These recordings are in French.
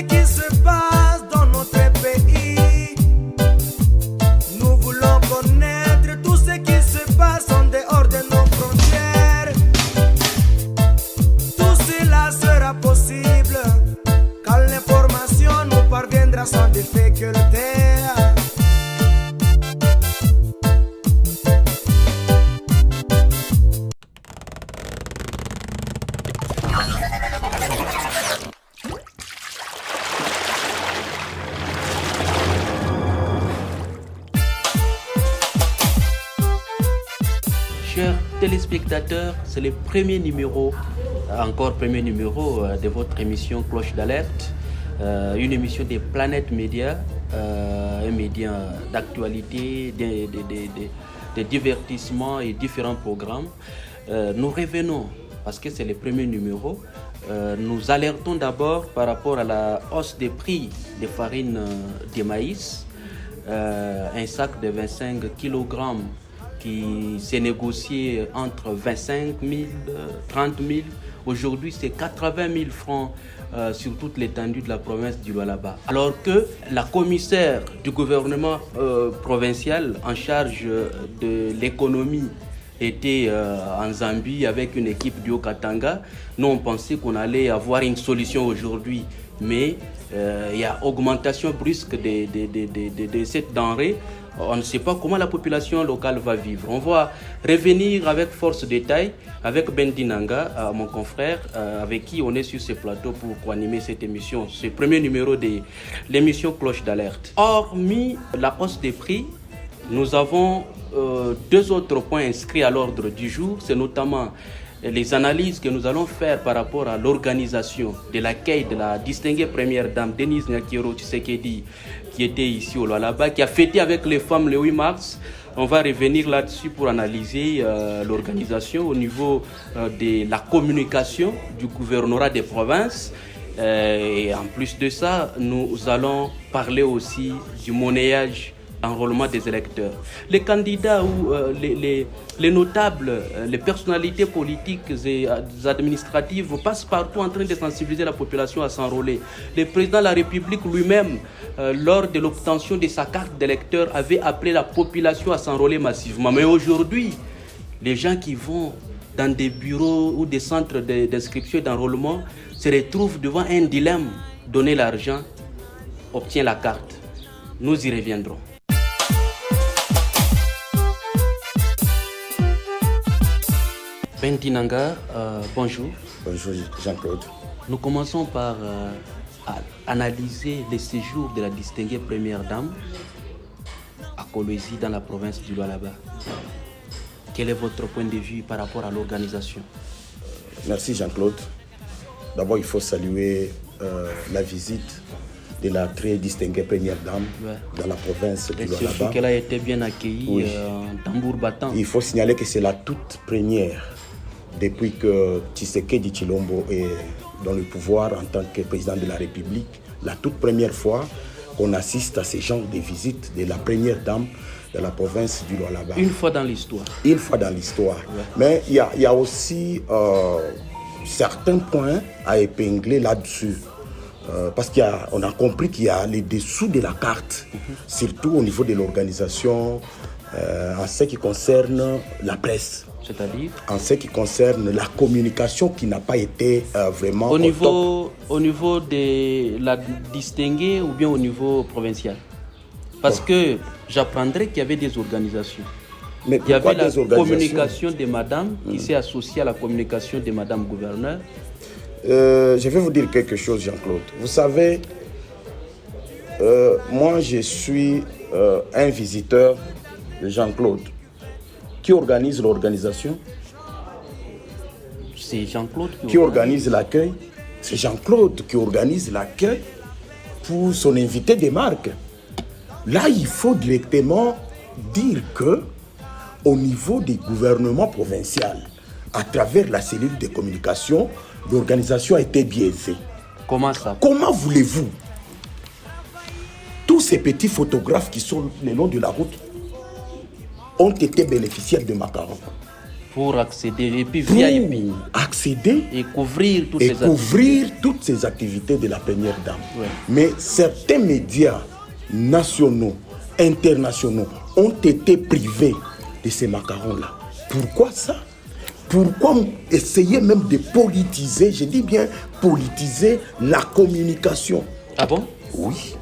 ce qui se passe dans notre pays. Nous voulons connaître tout ce qui se passe en dehors de nos frontières. Tout cela sera possible quand l'information nous parviendra sans difficulté. Chers téléspectateurs, c'est le premier numéro de votre émission Cloche d'Alerte, une émission des Planètes Médias, un média d'actualité, de divertissement et différents programmes. Nous revenons, parce que c'est le premier numéro, nous alertons d'abord par rapport à la hausse des prix des farines de maïs, un sac de 25 kg qui s'est négocié entre 25 000 et 30 000. Aujourd'hui, c'est 80 000 francs sur toute l'étendue de la province du Lualaba. Alors que la commissaire du gouvernement provincial en charge de l'économie était en Zambie avec une équipe du Haut-Katanga, nous on pensait qu'on allait avoir une solution aujourd'hui. Mais il y a augmentation brusque de cette denrée. On ne sait pas comment la population locale va vivre. On va revenir avec force détail avec Bendi Nanga, mon confrère, avec qui on est sur ce plateau pour animer cette émission, ce premier numéro de l'émission Cloche d'Alerte. Hormis la hausse des prix, nous avons deux autres points inscrits à l'ordre du jour. C'est notamment les analyses que nous allons faire par rapport à l'organisation de l'accueil de la distinguée première dame Denise Nyakiro Tshisekedi, qui était ici au Lualaba, qui a fêté avec les femmes le 8 mars. On va revenir là-dessus pour analyser l'organisation au niveau de la communication du gouvernorat des provinces. Et en plus de ça, nous allons parler aussi du monnayage, enrôlement des électeurs. Les candidats ou les notables, les personnalités politiques et administratives passent partout en train de sensibiliser la population à s'enrôler. Le président de la République lui-même, lors de l'obtention de sa carte d'électeur, avait appelé la population à s'enrôler massivement. Mais aujourd'hui, les gens qui vont dans des bureaux ou des centres d'inscription et d'enrôlement se retrouvent devant un dilemme. Donner l'argent, obtient la carte. Nous y reviendrons. Bendi Nanga, bonjour. Bonjour Jean-Claude. Nous commençons par analyser le séjour de la distinguée première dame à Kolwezi dans la province du Lualaba. Quel est votre point de vue par rapport à l'organisation? Merci Jean-Claude. D'abord, il faut saluer la visite de la très distinguée première dame dans la province du Lualaba. Surtout qu'elle a été bien accueillie en tambour battant. Il faut signaler que c'est la toute première depuis que Tshisekedi Tshilombo est dans le pouvoir en tant que président de la République, la toute première fois qu'on assiste à ce genre de visite de la première dame de la province du Lualaba. Une fois dans l'histoire. Une fois dans l'histoire. Mais il y a aussi certains points à épingler là-dessus. Parce qu'on a compris qu'il y a les dessous de la carte, surtout au niveau de l'organisation, en ce qui concerne la presse. C'est-à-dire en ce qui concerne la communication qui n'a pas été vraiment au niveau de la distinguée ou bien au niveau provincial? Parce que j'apprendrais qu'il y avait des organisations. Mais il y avait la communication de madame qui s'est associée à la communication de madame gouverneur. Je vais vous dire quelque chose, Jean-Claude. Vous savez, moi je suis un visiteur de Jean-Claude. Qui organise l'organisation? C'est Jean-Claude qui organise l'accueil. C'est Jean-Claude qui organise l'accueil pour son invité des marques. Là, il faut directement dire que au niveau du gouvernement provincial, à travers la cellule de communication, l'organisation a été biaisée. Comment ça? Comment voulez-vous? Tous ces petits photographes qui sont le long de la route ont été bénéficiaires de macarons. Pour accéder, et puis pour VIP. accéder Et couvrir toutes et ces activités. couvrir toutes ces activités de la première dame. Ouais. Mais certains médias nationaux, internationaux ont été privés de ces macarons-là. Pourquoi ça? Pourquoi essayer même de politiser, je dis bien politiser la communication? Ah bon? Oui.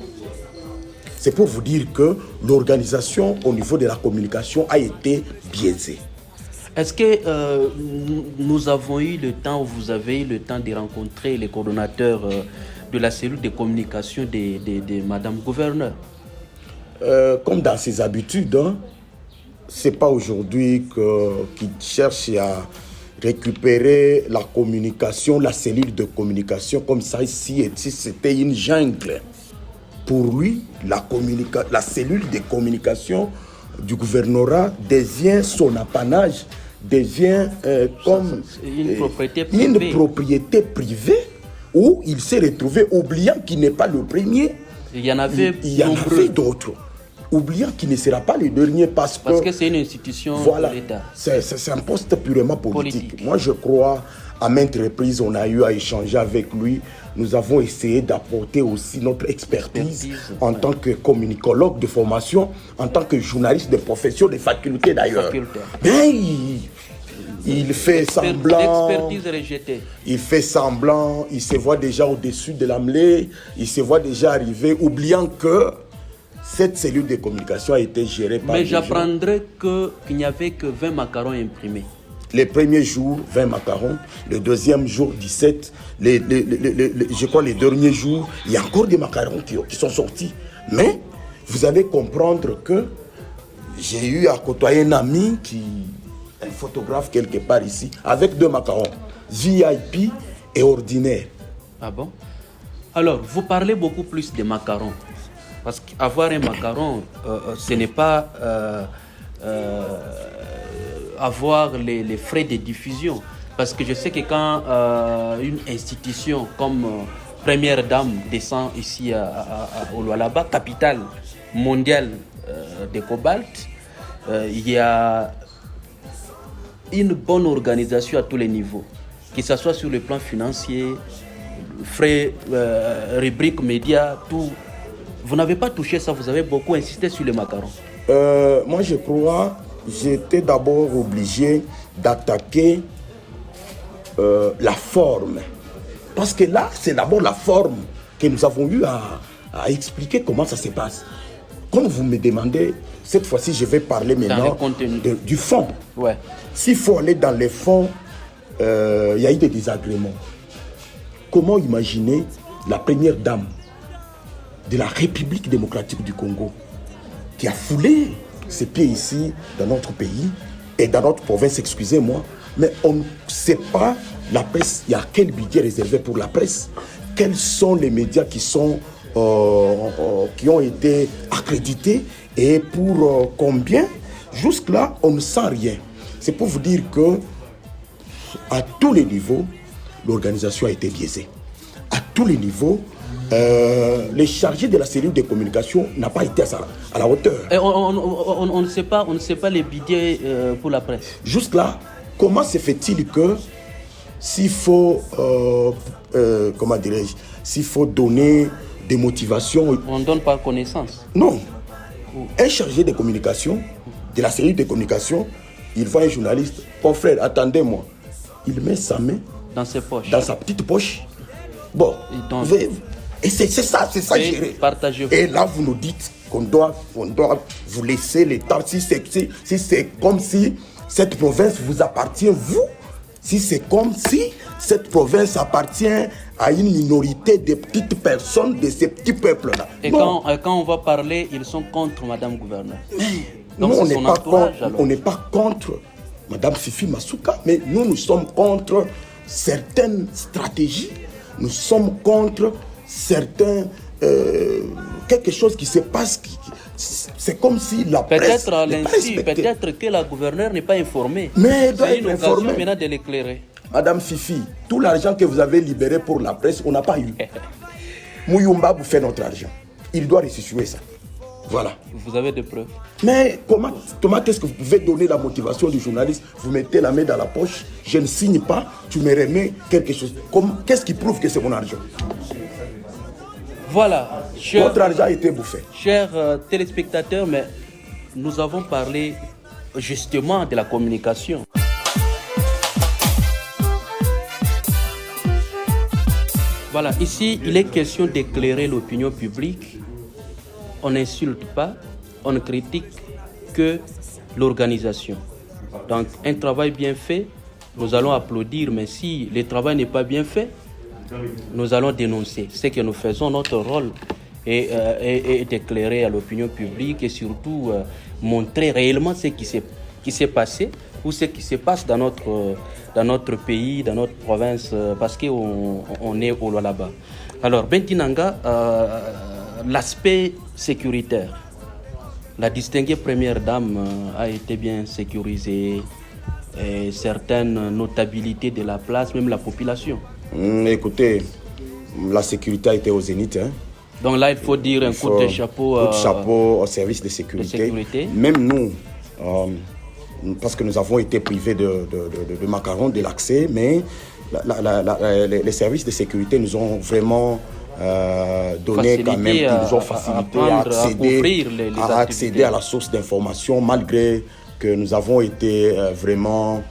C'est pour vous dire que l'organisation au niveau de la communication a été biaisée. Est-ce que nous avons eu le temps, ou vous avez eu le temps de rencontrer les coordonnateurs de la cellule de communication de Madame Gouverneur? Comme dans ses habitudes, hein, c'est pas aujourd'hui qu'il cherche à récupérer la communication, la cellule de communication comme ça ici, si c'était une jungle. Pour lui, la cellule de communication du gouvernorat devient son apanage, devient comme une propriété privée où il s'est retrouvé, oubliant qu'il n'est pas le premier. Il y en avait d'autres. Oubliant qu'il ne sera pas le dernier parce que c'est une institution voilà, de l'État. C'est un poste purement politique. Moi, je crois, à maintes reprises, on a eu à échanger avec lui. Nous avons essayé d'apporter aussi notre expertise en tant que communicologue de formation, en tant que journaliste de profession, de faculté d'ailleurs. Mais il fait semblant. L'expertise rejetée. Il fait semblant, il se voit déjà au-dessus de la mêlée, il se voit déjà arriver, oubliant que cette cellule de communication a été gérée par. Mais j'apprendrai qu'il n'y avait que 20 macarons imprimés. Les premiers jours, 20 macarons. Le deuxième jour, 17. Je crois les derniers jours, il y a encore des macarons qui sont sortis. Mais vous allez comprendre que j'ai eu à côtoyer un ami, un photographe quelque part ici, avec 2 macarons, VIP et ordinaire. Ah bon? Alors, vous parlez beaucoup plus des macarons. Parce qu'avoir un macaron, ce n'est pas avoir les frais de diffusion. Parce que je sais que quand une institution comme Première Dame descend ici au Lualaba, capitale mondiale des cobalt, il y a une bonne organisation à tous les niveaux, que ce soit sur le plan financier, frais, rubriques médias, tout. Vous n'avez pas touché ça, vous avez beaucoup insisté sur les macarons. Moi, je crois, j'étais d'abord obligé d'attaquer la forme. Parce que là, c'est d'abord la forme que nous avons eu à expliquer comment ça se passe. Comme vous me demandez, cette fois-ci, je vais parler maintenant du fond. Ouais. S'il faut aller dans les fonds, il y a eu des désagréments. Comment imaginer la première dame de la République démocratique du Congo qui a foulé ses pieds ici dans notre pays et dans notre province, excusez-moi, mais on ne sait pas la presse, il y a quel budget réservé pour la presse, quels sont les médias qui ont été accrédités et pour combien. Jusque-là, on ne sent rien. C'est pour vous dire que à tous les niveaux, l'organisation a été biaisée. À tous les niveaux, les chargés de la cellule de communication n'ont pas été à la hauteur. Et on ne sait pas les budgets pour la presse. Jusque-là, comment se fait-il que s'il faut, s'il faut donner des motivations... On ne donne pas connaissance. Non. Un chargé de communication, de la cellule de communication, il voit un journaliste, mon frère, attendez-moi. Il met sa main dans ses poches. Dans sa petite poche. Bon. Et c'est ça gérer. Et là, vous nous dites qu'on doit vous laisser le temps. Si c'est comme si cette province vous appartient, vous, si c'est comme si cette province appartient à une minorité de petites personnes, de ces petits peuples-là. Et quand on va parler, ils sont contre Madame Gouverneur. Donc nous, on n'est pas contre Madame Fifi Masuka, mais nous sommes contre certaines stratégies, nous sommes contre certains... quelque chose qui se passe, c'est comme si la presse... Peut-être que la gouverneure n'est pas informée. Mais elle doit être informée. C'est une occasion maintenant de l'éclairer. Madame Fifi, tout l'argent que vous avez libéré pour la presse, on n'a pas eu. Mouyumba vous fait notre argent. Il doit restituer ça. Voilà. Vous avez des preuves? Mais comment est-ce que vous pouvez donner la motivation du journaliste? Vous mettez la main dans la poche, je ne signe pas, tu me remets quelque chose. Qu'est-ce qui prouve que c'est mon argent? Voilà. Votre argent a été bouffé. Chers téléspectateurs, mais nous avons parlé justement de la communication. Voilà, ici, il est question d'éclairer l'opinion publique. On n'insulte pas, on ne critique que l'organisation. Donc, un travail bien fait, nous allons applaudir, mais si le travail n'est pas bien fait, nous allons dénoncer. Ce que nous faisons, notre rôle est d'éclairer à l'opinion publique et surtout montrer réellement ce qui s'est passé ou ce qui se passe dans notre pays, dans notre province, parce qu'on est au là-bas. Alors, Bentinanga, l'aspect sécuritaire. La distinguée première dame a été bien sécurisée, et certaines notabilités de la place, même la population. Écoutez, la sécurité a été au zénith. Hein. Donc là, il faut dire un coup de chapeau au service de sécurité. Même nous, parce que nous avons été privés de macarons, de l'accès, mais les services de sécurité nous ont vraiment donné quand même, ils nous ont facilité à accéder à la source d'information, malgré que nous avons été vraiment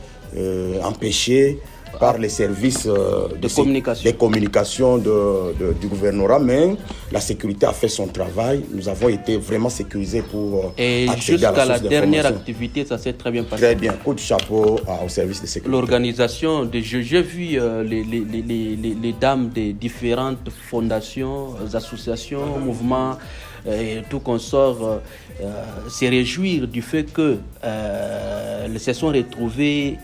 empêchés par les services de communication du gouvernorat, mais la sécurité a fait son travail. Nous avons été vraiment sécurisés pour accéder à la source d'information. Et jusqu'à la dernière activité, ça s'est très bien passé. Très bien. Coup de chapeau au service de sécurité. L'organisation, j'ai vu les dames des différentes fondations, associations, mouvements, tout consort se réjouir du fait que se sont retrouvés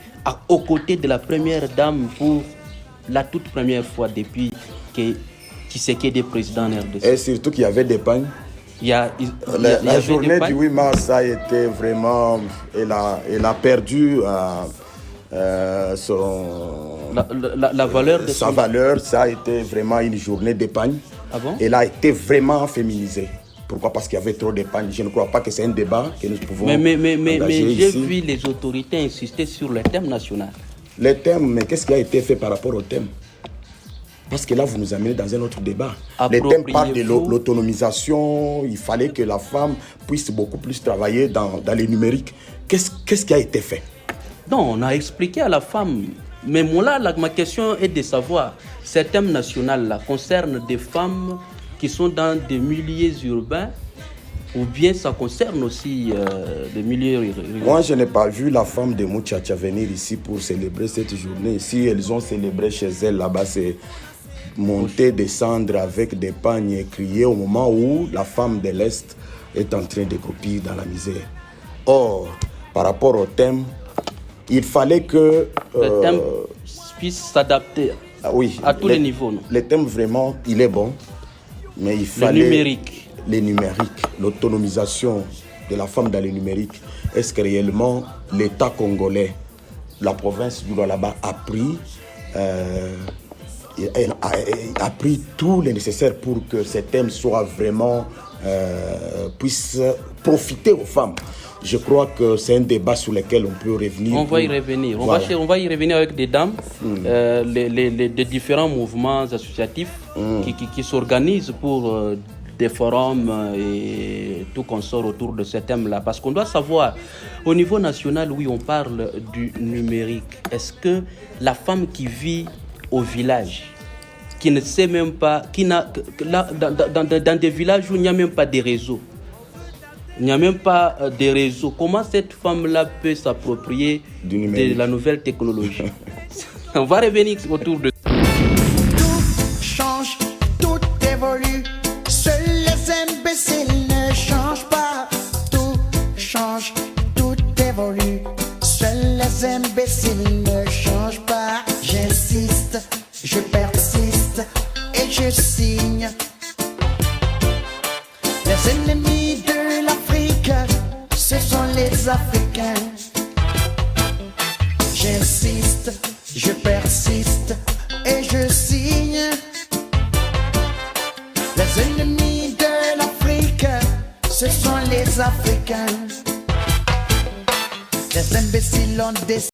aux côtés de la première dame pour la toute première fois depuis que Tshisekedi est président en RDC. Et surtout qu'il y avait des pagnes. La journée du 8 mars a été vraiment... Elle a perdu la valeur de sa valeur. Ça a été vraiment une journée d'épargne. Ah bon? Elle a été vraiment féminisée. Pourquoi? Parce qu'il y avait trop d'épargne. Je ne crois pas que c'est un débat que nous pouvons mais j'ai vu les autorités insister sur le thème national. Le thème, mais qu'est-ce qui a été fait par rapport au thème? Parce que là, vous nous amenez dans un autre débat. Le thème parle de l'autonomisation. Il fallait que la femme puisse beaucoup plus travailler dans les numériques. Qu'est-ce qui a été fait? Non, on a expliqué à la femme. Mais moi, là, ma question est de savoir, ce thème national-là concerne des femmes qui sont dans des milieux urbains ou bien ça concerne aussi des milieux ruraux? Moi, je n'ai pas vu la femme de Mouchacha venir ici pour célébrer cette journée. Si elles ont célébré chez elles, là-bas, c'est monter, descendre avec des pagnes et crier au moment où la femme de l'Est est en train de croupir dans la misère. Or, par rapport au thème, il fallait que... le thème puisse s'adapter à tous les niveaux. Non? Le thème, vraiment, il est bon. Mais il fallait le numérique, l'autonomisation de la femme dans le numérique. Est-ce que réellement l'État congolais, la province du Lualaba a pris tout le nécessaire pour que ce thème soit vraiment puisse profiter aux femmes? Je crois que c'est un débat sur lequel on peut revenir. On va y revenir. Voilà. On va y revenir avec des dames, les différents mouvements associatifs qui s'organisent pour des forums et tout consort autour de ce thème-là. Parce qu'on doit savoir, au niveau national, oui, on parle du numérique. Est-ce que la femme qui vit au village, qui ne sait même pas, dans des villages où il n'y a même pas de réseau, il n'y a même pas de réseau, comment cette femme-là peut s'approprier de la nouvelle technologie? On va revenir autour de ça. Tout change, tout évolue. Seuls les imbéciles ne changent pas. Tout change, tout évolue. Seuls les imbéciles ne changent pas. J'insiste, je persiste et je signe. Les ennemis de l'Afrique, ce sont les Africains. J'insiste, je persiste et je signe. Les ennemis de l'Afrique, ce ce sont les Africains. Les imbéciles ont décidé.